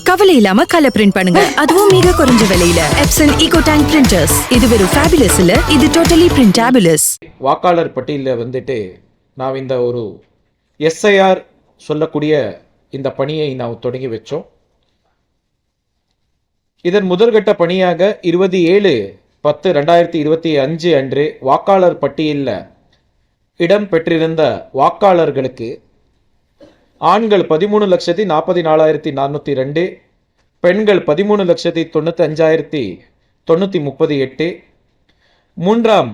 கவலை இல்லாம colour print பண்ணுங்க, அதுவும் மிக குறைஞ்ச விலையில. Epson eco tank printers. இது வெறும் ஃபேபுலஸ் இல்ல, இது டோட்டலி பிரிண்டபிளஸ். வாக்காளர் பட்டியலில் வந்துட்டு நாம் இந்த ஒரு எஸ்ஐஆர் சொல்லக்கூடிய இந்த பணியை நாம் தொடங்கி வச்சோம். இதன் முதற்கட்ட பணியாக 27/10/2025 அன்று வாக்காளர் பட்டியலில் இடம் பெற்றிருந்த வாக்காளர்களுக்கு ஆண்கள் 13,40,442, பெண்கள் 13,95,938, மூன்றாம்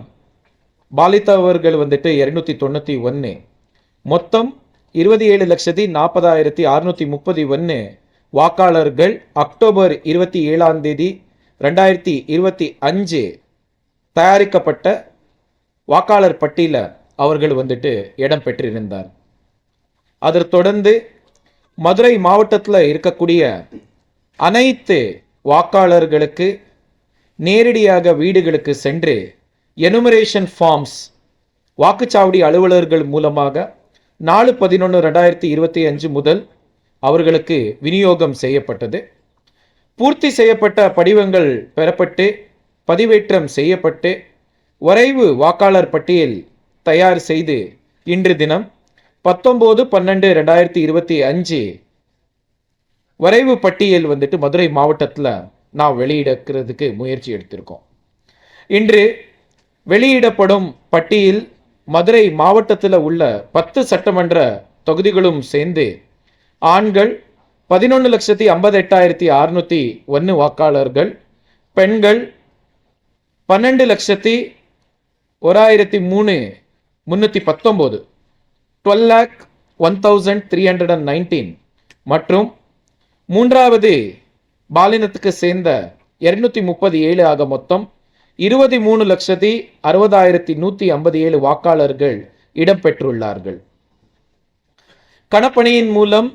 பாலித்தவர்கள் வந்துட்டு 291, மொத்தம் 27,40,631 வாக்காளர்கள் அக்டோபர் 27, 2025 தயாரிக்கப்பட்ட வாக்காளர் பட்டியல அவர்கள் வந்துட்டு இடம் பெற்றிருந்தார். அதற்கு தொடர்ந்து மதுரை மாவட்டத்தில் இருக்கக்கூடிய அனைத்து வாக்காளர்களுக்கு நேரடியாக வீடுகளுக்கு சென்று எனுமரேஷன் ஃபார்ம்ஸ் வாக்குச்சாவடி அலுவலர்கள் மூலமாக 4/11/2025 முதல் அவர்களுக்கு விநியோகம் செய்யப்பட்டது. பூர்த்தி செய்யப்பட்ட படிவங்கள் பெறப்பட்டு பதிவேற்றம் செய்யப்பட்டு வரைவு வாக்காளர் பட்டியல் தயார் செய்து இன்று தினம் 19/12/2025 வரைவு பட்டியல் வந்துட்டு மதுரை மாவட்டத்தில் நாம் வெளியிடக்கிறதுக்கு முயற்சி எடுத்திருக்கோம். இன்று வெளியிடப்படும் பட்டியல் மதுரை மாவட்டத்தில் உள்ள 10 சட்டமன்ற தொகுதிகளும் சேர்ந்து ஆண்கள் 11,58,601 வாக்காளர்கள், பெண்கள் 12,01,319 12,01,319 மற்றும் மூன்றாவது பாலினத்துக்கு சேர்ந்த 237 ஆக மொத்தம் 23,60,157 வாக்காளர்கள் இடம்பெற்றுள்ளார்கள். கணப்பணியின் மூலம்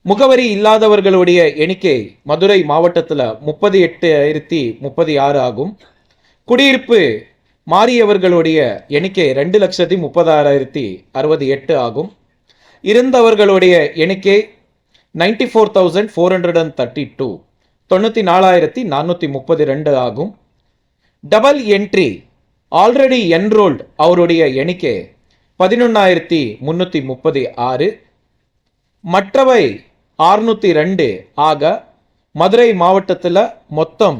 முகவரி இல்லாதவர்களுடைய எண்ணிக்கை மதுரை மாவட்டத்தில் 38,036 ஆகும். குடியிருப்பு மாறியவர்களுடைய எண்ணிக்கை 2,30,668 ஆகும். இருந்தவர்களுடைய எண்ணிக்கை 94,432 94,432 ஆகும். டபுள் என்ட்ரி ஆல்ரெடி என்ரோல்டு அவருடைய எண்ணிக்கை 11,336. மற்றவை 602 ஆக மதுரை மாவட்டத்தில் மொத்தம்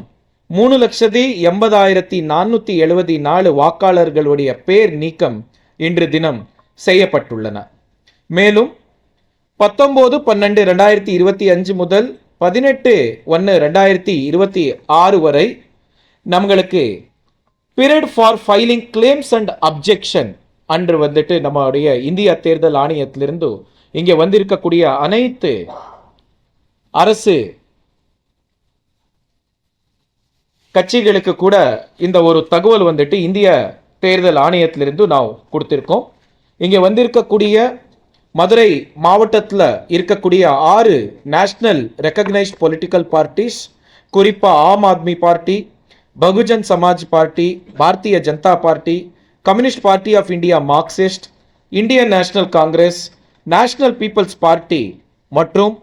3,80,474 வாக்காளர்களுடைய பேர் நீக்கம் இன்று தினம் செய்யப்பட்டுள்ளன. மேலும் 19/12/2025 முதல் 18/1/2026 வரை நம்மளுக்கு period for filing claims and objection அன்று வந்துட்டு நம்மளுடைய இந்திய தேர்தல் ஆணையத்திலிருந்து இங்கே வந்திருக்கக்கூடிய அனைத்து அரசு கட்சிகளுக்கு கூட இந்த ஒரு தகவல் வந்துட்டு இந்திய தேர்தல் ஆணையத்திலிருந்து நாம் கொடுத்திருக்கோம். இங்கே வந்திருக்கக்கூடிய மதுரை மாவட்டத்தில் இருக்கக்கூடிய 6 நேஷனல் ரெக்கக்னைஸ்ட் பொலிட்டிக்கல் பார்ட்டிஸ், குறிப்பாக Aam Aadmi Party, Bahujan Samaj Party, Bharatiya Janata Party, Communist Party of India Marxist, Indian National Congress, National People's Party மற்றும்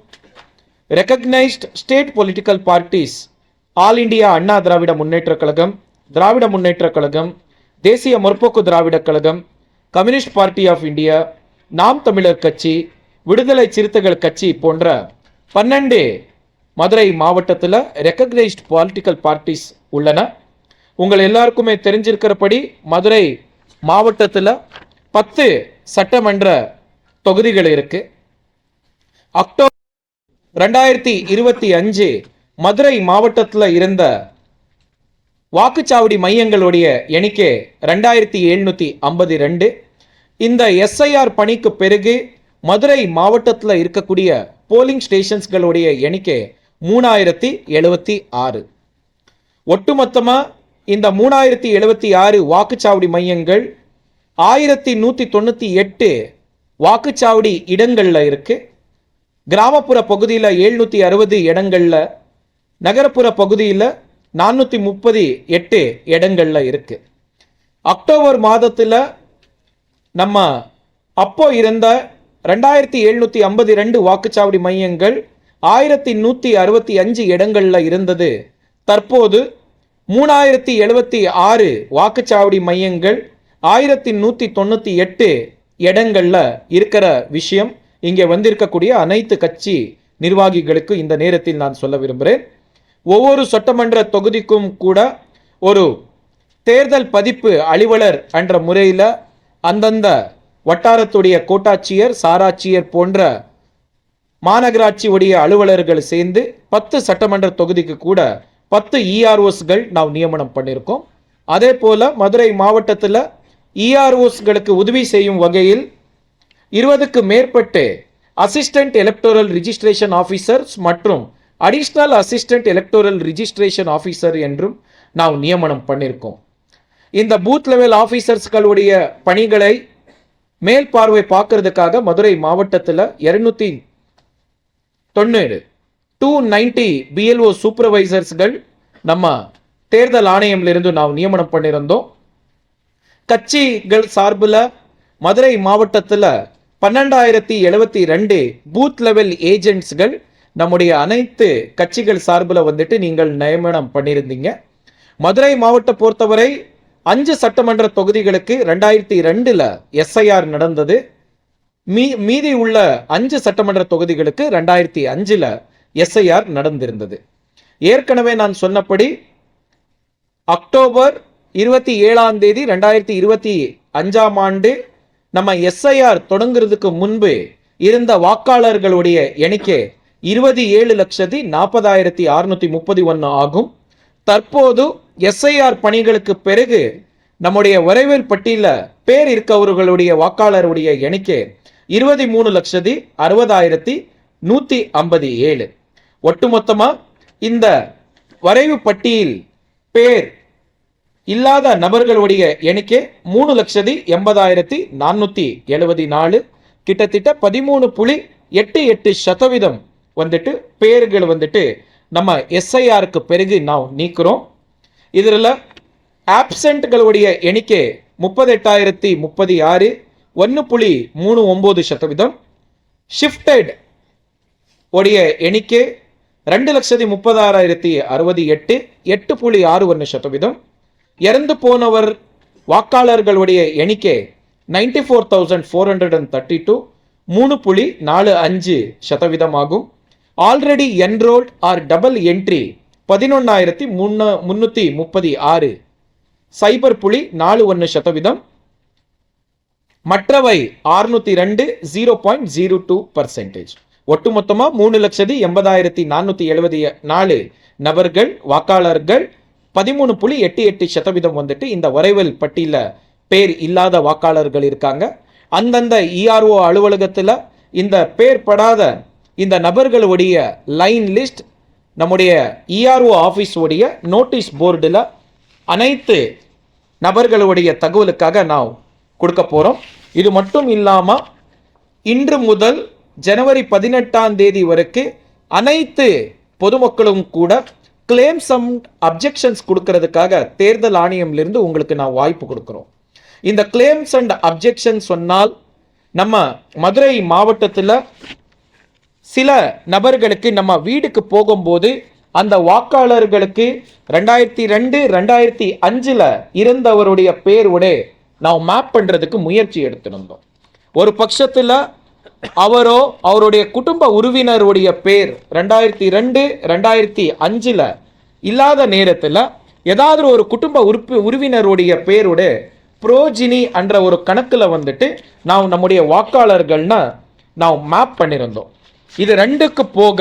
recognised state political parties All India Anna Dravida Munnetra Kazhagam, Dravida Munnetra Kazhagam, Desiya Murpokku Dravida Kazhagam, Communist Party of India, Naam Tamilar கட்சி, விடுதலை சிறுத்தைகள் கட்சி போன்ற 12 மதுரை மாவட்டத்தில் ரெக்கக்னைஸ்ட் பொலிட்டிக்கல் பார்ட்டிஸ் உள்ளன. உங்கள் எல்லாருக்குமே தெரிஞ்சிருக்கிறபடி மதுரை மாவட்டத்தில் 10 சட்டமன்ற தொகுதிகள் இருக்கு. அக்டோபர் 2025 மதுரை மாவட்டத்தில் இருந்த வாக்குச்சாவடி மையங்களுடைய எண்ணிக்கை 2,752. இந்த எஸ்ஐஆர் பணிக்கு பிறகு மதுரை மாவட்டத்தில் இருக்கக்கூடிய போலிங் ஸ்டேஷன்ஸ்களுடைய எண்ணிக்கை 3,076. ஒட்டுமொத்தமாக இந்த 3,076 வாக்குச்சாவடி மையங்கள் 1,198 வாக்குச்சாவடி இடங்களில் இருக்கு. கிராமப்புற பகுதியில் 760 இடங்களில், நகரப்புற பகுதியில் 438 இடங்களில் இருக்கு. அக்டோபர் மாதத்தில் நம்ம அப்போ இருந்த 2752 வாக்குச்சாவடி மையங்கள் 1165 இடங்கள்ல இருந்தது. தற்போது 3076 வாக்குச்சாவடி மையங்கள் 1198 இடங்கள்ல இருக்கிற விஷயம் இங்கே வந்திருக்கக்கூடிய அனைத்து கட்சி நிர்வாகிகளுக்கு இந்த நேரத்தில் நான் சொல்ல விரும்புகிறேன். ஒவ்வொரு சட்டமன்ற தொகுதிக்கும் கூட ஒரு தேர்தல் பதிப்பு அலுவலர் என்ற முறையில் அந்தந்த வட்டாரத்துடைய கோட்டாட்சியர், சாராட்சியர் போன்ற மாநகராட்சி உடைய அலுவலர்கள் சேர்ந்து 10 சட்டமன்ற தொகுதிக்கு கூட 10 இஆர்ஓஸ்கள் நாம் நியமனம் பண்ணியிருக்கோம். அதே போல மதுரை மாவட்டத்தில் இஆர்ஓஸ்களுக்கு உதவி செய்யும் வகையில் 20க்கு மேற்பட்ட அசிஸ்டன்ட் எலக்டோரல் ரிஜிஸ்ட்ரேஷன் ஆஃபீஸர்ஸ் மற்றும் additional assistant electoral registration officer என்றும் நாம் நியமனம் பண்ணியிருக்கோம். இந்த பூத் லெவல் ஆஃபீஸர்ஸ்களுடைய பணிகளை மேல் பார்வை பார்க்கறதுக்காக மதுரை மாவட்டத்தில் 290 பிஎல்ஓ சூப்பர்வைசர்ஸ்கள் நம்ம தேர்தல் ஆணையமிலிருந்து நாம் நியமனம் பண்ணியிருந்தோம். கட்சிகள் சார்பில் மதுரை மாவட்டத்தில் 12072 பூத் லெவல் ஏஜென்ட்ஸ்கள் நம்முடைய அனைத்து கட்சிகள் சார்பில் வந்துட்டு நீங்கள் நியமனம் பண்ணியிருந்தீங்க. மதுரை மாவட்டம் பொறுத்தவரை 5 சட்டமன்ற தொகுதிகளுக்கு 2002 எஸ்ஐஆர் நடந்தது. மீதி உள்ள 5 சட்டமன்ற தொகுதிகளுக்கு 2005 எஸ்ஐஆர் நடந்திருந்தது. ஏற்கனவே நான் சொன்னபடி அக்டோபர் 27 2025 ஆண்டு நம்ம எஸ்ஐஆர் தொடங்குறதுக்கு முன்பு இருந்த வாக்காளர்களுடைய எண்ணிக்கை 27,40,631 ஆகும். தற்போது எஸ்ஐஆர் பணிகளுக்கு பிறகு நம்முடைய வரைவில் பட்டியல பேர் இருக்கவர்களுடைய வாக்காளருடைய எண்ணிக்கை 23,60,157. ஒட்டுமொத்தமா இந்த வரைவு பட்டியல் பேர் இல்லாத நபர்களுடைய எண்ணிக்கை 3,80,474. கிட்டத்தட்ட 13.88% வந்துட்டு பேர்கள் வந்துட்டு நம்ம எஸ்ஐஆருக்கு பிறகு நாம் நீக்கிறோம். இதில் ஆப்சென்ட்களுடைய எண்ணிக்கை 38,036, 1.39%. ஷிஃப்டட் உடைய எண்ணிக்கை 2,36,068, 8.61%. இறந்து போனவர் வாக்காளர்களுடைய எண்ணிக்கை 94,432, 3.45% ஆகும். Already enrolled or double entry 11,336, 0.41%. மற்றவை 602, 0.02%. ஒட்டுமொத்தமா 3,80,474 நபர்கள் வாக்காளர்கள் 13.88% வந்துட்டு இந்த வரைவல் பட்டியல பேர் இல்லாத வாக்காளர்கள் இருக்காங்க. அந்தந்த இஆர்ஓ அலுவலகத்தில் இந்த பேர் படாத இந்த நபர்களுடைய லைன் லிஸ்ட் நம்முடைய இஆர்ஓ ஆஃபீஸ் உடைய நோட்டீஸ் போர்டில் அனைத்து நபர்களுடைய தகவலுக்காக நாம் கொடுக்க போகிறோம். இது மட்டும் இல்லாமல் இன்று முதல் ஜனவரி 18 வரைக்கும் அனைத்து பொதுமக்களும் கூட கிளைம்ஸ் அண்ட் அப்ஜெக்ஷன்ஸ் கொடுக்கறதுக்காக தேர்தல் ஆணையமிலிருந்து உங்களுக்கு நான் வாய்ப்பு கொடுக்குறோம். இந்த கிளைம்ஸ் அண்ட் அப்ஜெக்ஷன் சொன்னால் நம்ம மதுரை மாவட்டத்தில் சில நபர்களுக்கு நம்ம வீடுக்கு போகும்போது அந்த வாக்காளர்களுக்கு 2002, 2005 இருந்தவருடைய பேருடைய நாம் மேப் பண்ணுறதுக்கு முயற்சி எடுத்திருந்தோம். ஒரு பட்சத்தில் அவரோ அவருடைய குடும்ப உறவினருடைய பேர் 2002, 2005 இல்லாத நேரத்தில் ஏதாவது ஒரு குடும்ப உறவினருடைய பேருடைய புரோஜினி என்ற ஒரு கணக்கில் வந்துட்டு நாம் நம்முடைய வாக்காளர்கள்னா நாம் மேப் பண்ணியிருந்தோம். இது ரெண்டுக்கு போக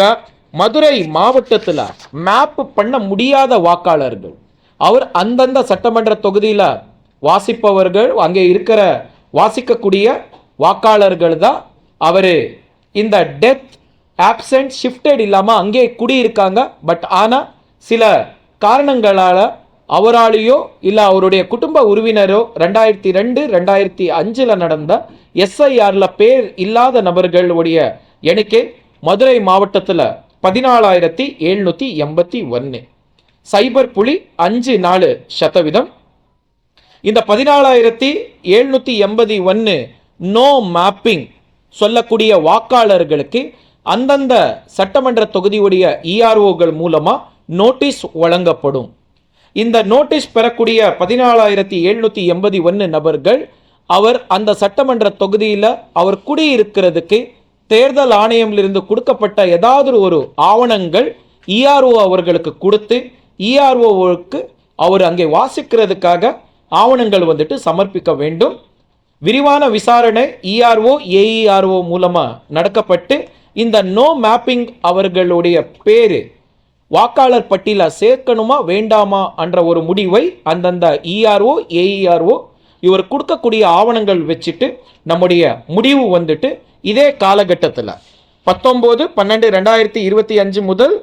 மதுரை மாவட்டத்தில் மேப் பண்ண முடியாத வாக்காளர்கள் அவர் அந்தந்த சட்டமன்ற தொகுதியில் வாசிப்பவர்கள் அங்கே இருக்கிற வாசிக்கக்கூடிய வாக்காளர்கள் தான் அவர் இந்த டெத் ஆப்சென்ட் ஷிஃப்டட் இல்லாமல் அங்கே குடியிருக்காங்க. பட் ஆனால் சில காரணங்களால் அவராலேயோ இல்லை அவருடைய குடும்ப உறவினரோ 2002, 2005 நடந்த எஸ்ஐஆரில் பேர் இல்லாத நபர்களுடைய எண்ணிக்கை மதுரை மாவட்டத்தில் 14,781, 0.54%. இந்த 14,781 நோ மேப்பிங் சொல்லக்கூடிய வாக்காளர்களுக்கு அந்தந்த சட்டமன்ற தொகுதியுடைய இஆர்ஓக்கள் மூலமா நோட்டீஸ் வழங்கப்படும். இந்த நோட்டீஸ் பெறக்கூடிய 14,781 நபர்கள் அவர் அந்த சட்டமன்ற தொகுதியில் அவர் குடியிருக்கிறதுக்கு தேர்தல் ஆணையமிலிருந்து கொடுக்கப்பட்ட ஏதாவது ஒரு ஆவணங்கள் இஆர்ஓ அவர்களுக்கு கொடுத்து இஆர்ஓவுக்கு அவர் அங்கே வாசிக்கிறதுக்காக ஆவணங்கள் வந்துட்டு சமர்ப்பிக்க வேண்டும். விரிவான விசாரணை இஆர்ஓ ஏஇஆர்ஓ மூலமா நடக்கப்பட்டு இந்த நோ மேப்பிங் அவர்களுடைய பேரு வாக்காளர் பட்டியலில் சேர்க்கணுமா வேண்டாமா என்ற ஒரு முடிவை அந்தந்த இஆர்ஓ ஏஇஆர்ஓ இவர் கொடுக்கக்கூடிய ஆவணங்கள் வச்சுட்டு நம்முடைய முடிவு வந்துட்டு இதே காலகட்டத்தில் 19/12/2025 முதல்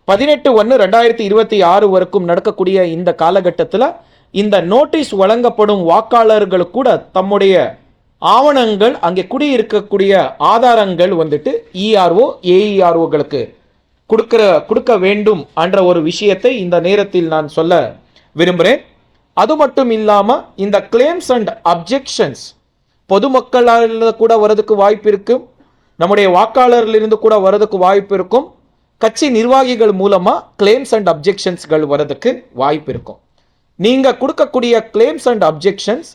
18/1/2026 வரைக்கும் நடக்கக்கூடிய இந்த காலகட்டத்தில் இந்த நோட்டீஸ் வழங்கப்படும் வாக்காளர்கள் கூட தம்முடைய ஆவணங்கள் அங்கே குடியிருக்கக்கூடிய ஆதாரங்கள் வந்துட்டு இஆர்ஓ ஏஇஆர்ஓகளுக்கு கொடுக்க வேண்டும் என்ற ஒரு விஷயத்தை இந்த நேரத்தில் நான் சொல்ல விரும்புகிறேன். அது மட்டும் இல்லாமல் இந்த கிளைம்ஸ் அண்ட் அப்ஜெக்ஷன்ஸ் பொதுமக்களால் கூட வரதுக்கு வாய்ப்பு இருக்கும், நம்முடைய வாக்காளர்களிருந்து கூட வரதுக்கு வாய்ப்பு இருக்கும், கட்சி நிர்வாகிகள் மூலமாக கிளைம்ஸ் அண்ட் அப்ஜெக்ஷன்ஸ்கள் வரதுக்கு வாய்ப்பு இருக்கும். நீங்கள் கொடுக்கக்கூடிய கிளைம்ஸ் அண்ட் அப்ஜெக்ஷன்ஸ்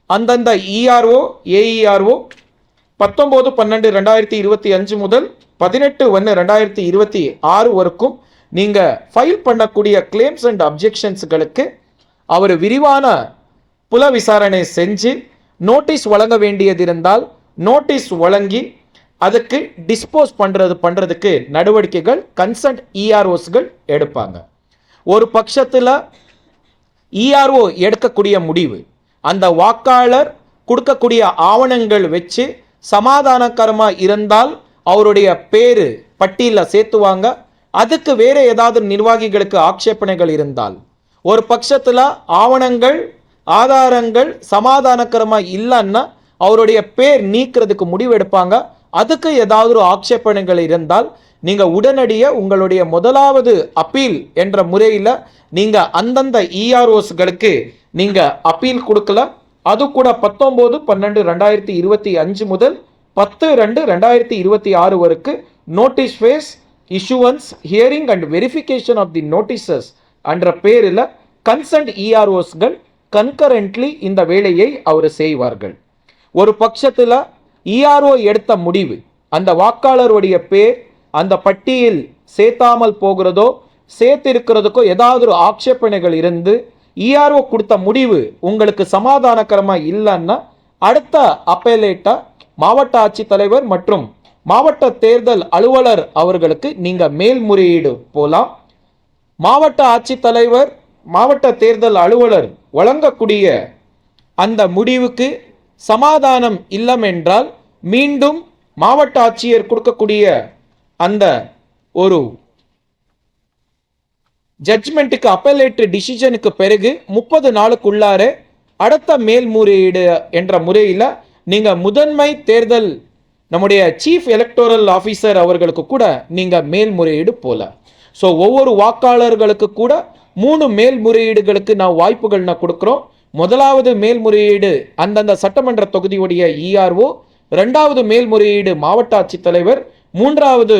அந்தந்த இஆர்ஓ ஏஇஆர்ஓ 19/12/2025 முதல் 18/1/2026 வரைக்கும் நீங்கள் ஃபைல் பண்ணக்கூடிய கிளைம்ஸ் அண்ட் அப்ஜெக்ஷன்ஸ்களுக்கு அவர் விரிவான புல விசாரணை செஞ்சு நோட்டீஸ் வழங்க வேண்டியது இருந்தால் நோட்டீஸ் வழங்கி அதுக்கு டிஸ்போஸ் பண்ணுறதுக்கு நடவடிக்கைகள் கன்சர்ன் இஆர்ஓஸ்கள் எடுப்பாங்க. ஒரு பட்சத்தில் இஆர்ஓ எடுக்கக்கூடிய முடிவு அந்த வாக்காளர் கொடுக்கக்கூடிய ஆவணங்கள் வச்சு சமாதானகரமாக இருந்தால் அவருடைய பேரு பட்டியலில் சேர்த்துவாங்க. அதுக்கு வேற ஏதாவது நிர்வாகிகளுக்கு ஆட்சேபனைகள் இருந்தால் ஒரு பட்சத்தில் ஆவணங்கள் ஆதாரங்கள் சமாதானகரமாக இல்லைன்னா அவருடைய பேர் நீக்கிறதுக்கு முடிவெடுப்பாங்க. அதுக்கு ஏதாவது ஒரு ஆட்சேபனைகள் இருந்தால் நீங்கள் உடனடியாக உங்களுடைய முதலாவது அப்பீல் என்ற முறையில் நீங்கள் அந்தந்த இஆர்ஓஸ்களுக்கு நீங்கள் அப்பீல் கொடுக்கலாம். அது கூட 19/12/2025 முதல் 10/2/2026 வரைக்கும் notice phase issuance hearing and verification of the notices என்ற பேரில் கன்சர்ன்ட் இஆர்ஓஸ்கள் கன்கரண்ட்லி இந்த வேலையை அவர் செய்வார்கள். ஒரு பட்சத்தில் இஆர்ஓ எடுத்த முடிவு அந்த வாக்காளருடைய பேர் அந்த பட்டியல் சேர்த்தாமல் போகிறதோ சேர்த்திருக்கிறதுக்கோ ஏதாவது ஒரு ஆட்சேபனைகள் இருந்து இஆர்ஓ கொடுத்த முடிவு உங்களுக்கு சமாதானகரமாக இல்லைன்னா அடுத்த அப்பேலேட்டாக மாவட்ட ஆட்சித்தலைவர் மற்றும் மாவட்ட தேர்தல் அலுவலர் அவர்களுக்கு நீங்கள் மேல்முறையீடு போகலாம். மாவட்ட ஆட்சித்தலைவர் மாவட்ட தேர்தல் அலுவலர் வழங்கக்கூடிய அந்த முடிவுக்கு சமாதானம் இல்லமென்றால் மீண்டும் மாவட்ட ஆட்சியர் கொடுக்கக்கூடிய அந்த ஒரு ஜட்ஜ்மெண்ட்டுக்கு அப்பலேட் டிசிஷனுக்கு பிறகு 30 நாளுக்குள்ளார அடுத்த மேல்முறையீடு என்ற முறையில் நீங்கள் முதன்மை தேர்தல் நம்முடைய சீஃப் எலக்டோரல் ஆஃபீஸர் அவர்களுக்கு கூட நீங்கள் மேல்முறையீடு போல. ஸோ ஒவ்வொரு வாக்காளர்களுக்கு கூட 3 மேல்முறையீடுகளுக்கு நான் வாய்ப்புகள் நான் கொடுக்குறோம். முதலாவது மேல்முறையீடு அந்தந்த சட்டமன்ற தொகுதியுடைய இஆர்ஓ, 2வது மேல்முறையீடு மாவட்ட ஆட்சித்தலைவர், 3வது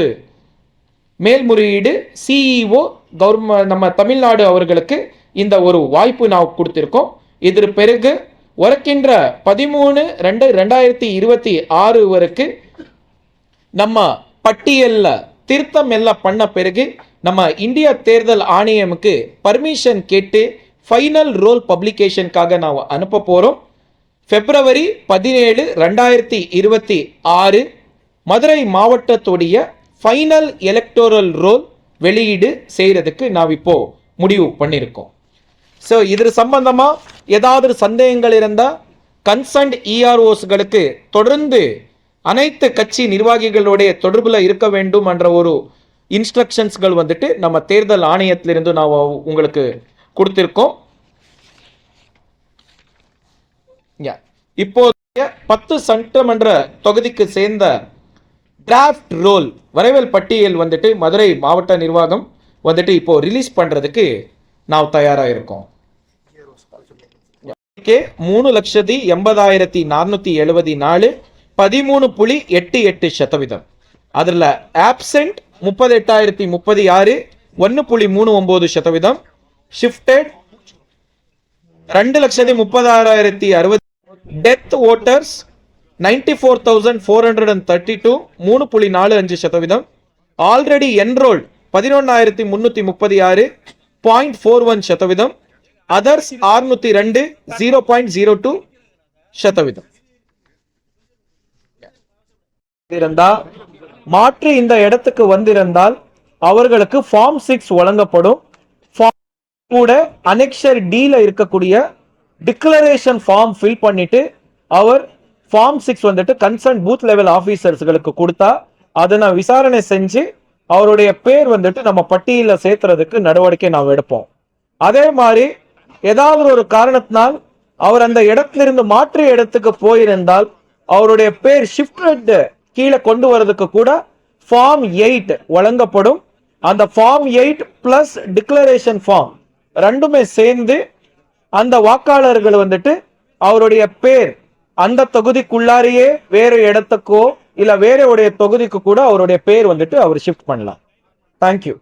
மேல்முறையீடு சிஇஓ கவர்மெண்ட் நம்ம தமிழ்நாடு அவர்களுக்கு இந்த ஒரு வாய்ப்பு நான் கொடுத்திருக்கோம். இதற்கு பிறகு வருகின்ற 13/2/2026 வரைக்கும் நம்ம பட்டியலில் திருத்தம் எல்லாம் பண்ண பிறகு நம்ம இந்திய தேர்தல் ஆணையமுக்கு பர்மிஷன் கேட்டு ஃபைனல் ரோல் பப்ளிகேஷனுக்காக நான் அனுப்ப போகிறோம். February 17, 2026 மதுரை மாவட்டத்துடைய ஃபைனல் எலக்டோரல் ரோல் வெளியீடு செய்கிறதுக்கு நான் இப்போ முடிவு பண்ணியிருக்கோம். ஸோ இது சம்பந்தமாக ஏதாவது சந்தேகங்கள் இருந்தால் கன்சர்ன்ட் இஆர்ஓஸ்களுக்கு தொடர்ந்து அனைத்து கட்சி நிர்வாகிகளுடைய தொடர்பில் இருக்க வேண்டும் என்ற ஒரு இன்ஸ்ட்ரக்ஷன்ஸ்கள் வந்துட்டு நம்ம தேர்தல் ஆணையத்திலிருந்து நான் உங்களுக்கு கொடுத்திருக்கோம். இப்போதைய 10 சட்டமன்ற தொகுதிக்கு சேர்ந்த டிராஃப்ட் ரோல் வரைவல் பட்டியல் வந்துட்டு மதுரை மாவட்ட நிர்வாகம் வந்துட்டு இப்போ ரிலீஸ் பண்றதுக்கு நான் தயாராக இருக்கோம். எண்ணிக்கை 3,80,474 13.88%. அதில் absent 38,036 1.39%. Shifted 2,30,60. Death voters 94,432 3.45%. Already enrolled 11,336 0.41%. Others 602 0.02%. இருந்தா மாற்றி இந்த இடத்துக்கு வந்திருந்தால் அவர்களுக்கு ஃபார்ம் 6 வழங்கப்படும். கூட அனெக்ஷர் டி ல இருக்கக்கூடிய டிக்ளரேஷன் ஃபார்ம் ஃபில் பண்ணிட்டு அவர் ஃபார்ம் 6 வந்துட்டு கன்சர்ன் பூத் லெவல் ஆபீசர்ஸ்களுக்கு கொடுத்தா அதை நான் விசாரணை செஞ்சு அவருடைய பேர் வந்துட்டு நம்ம பட்டியல சேர்த்துறதுக்கு நடவடிக்கை நாம் எடுப்போம். அதே மாதிரி ஏதாவது ஒரு காரணத்தினால் அவர் அந்த இடத்திலிருந்து மாற்று இடத்துக்கு போயிருந்தால் அவருடைய பேர் ஷிஃப்ட் கீழே கொண்டு வரதுக்கு கூட ஃபார்ம் 8 வழங்கப்படும். அந்த ஃபார்ம் 8 பிளஸ் டிக்ளரேஷன் ஃபார்ம் ரெண்டுமே சேர்ந்து அந்த வாக்காளர்கள் வந்துட்டு அவருடைய பேர் அந்த தொகுதிக்குள்ளாரையே வேற இடத்துக்கோ இல்ல வேற உடைய தொகுதிக்கு கூட அவருடைய பேர் வந்துட்டு அவர் ஷிஃப்ட் பண்ணலாம். தேங்க்யூ.